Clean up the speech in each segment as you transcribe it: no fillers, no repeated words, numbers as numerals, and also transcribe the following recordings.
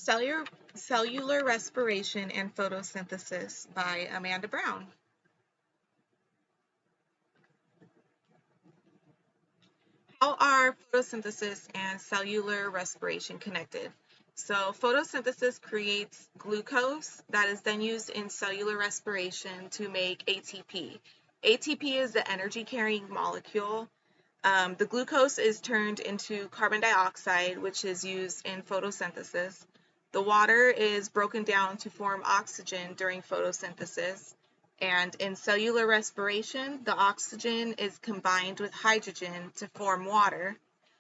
Cellular, Cellular Respiration and Photosynthesis by Amanda Brown. How are photosynthesis and cellular respiration connected? So photosynthesis creates glucose that is then used in cellular respiration to make ATP. ATP is the energy carrying molecule. The glucose is turned into carbon dioxide, which is used in photosynthesis. The water is broken down to form oxygen during photosynthesis. And in cellular respiration, the oxygen is combined with hydrogen to form water.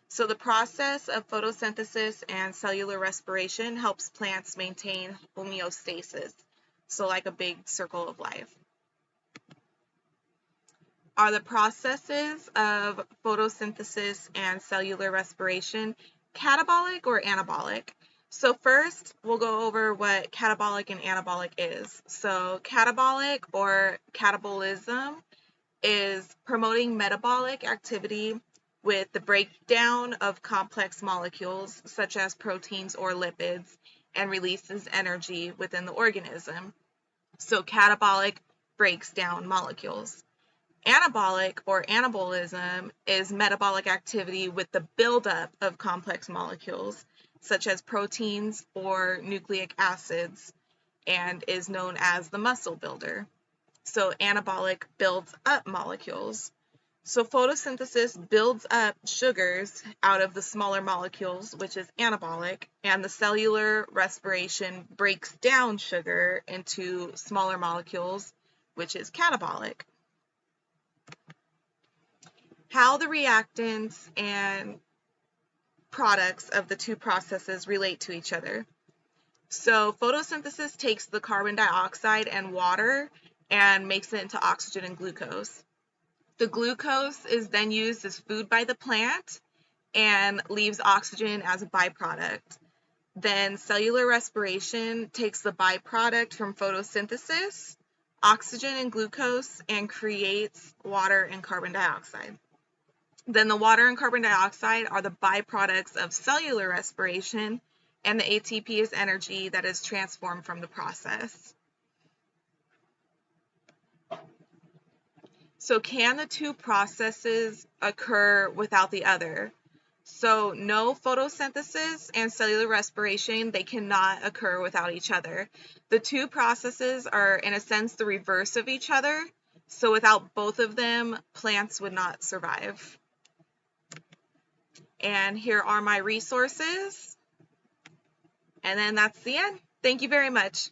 So the process of photosynthesis and cellular respiration helps plants maintain homeostasis, so like a big circle of life. Are the processes of photosynthesis and cellular respiration catabolic or anabolic? So first, we'll go over what catabolic and anabolic is. So catabolic or catabolism is promoting metabolic activity with the breakdown of complex molecules such as proteins or lipids and releases energy within the organism. So catabolic breaks down molecules. Anabolic or anabolism is metabolic activity with the buildup of complex molecules, such as proteins or nucleic acids, and is known as the muscle builder. So anabolic builds up molecules. So photosynthesis builds up sugars out of the smaller molecules, which is anabolic, and the cellular respiration breaks down sugar into smaller molecules, which is catabolic. How the reactants and products of the two processes relate to each other. So photosynthesis takes the carbon dioxide and water and makes it into oxygen and glucose. The glucose is then used as food by the plant and leaves oxygen as a byproduct. Then cellular respiration takes the byproduct from photosynthesis, oxygen and glucose, and creates water and carbon dioxide. Then the water and carbon dioxide are the byproducts of cellular respiration, and the ATP is energy that is transformed from the process. So can the two processes occur without the other? So no, photosynthesis and cellular respiration, they cannot occur without each other. The two processes are, in a sense, the reverse of each other. So without both of them, plants would not survive. And here are my resources. And then that's the end. Thank you very much.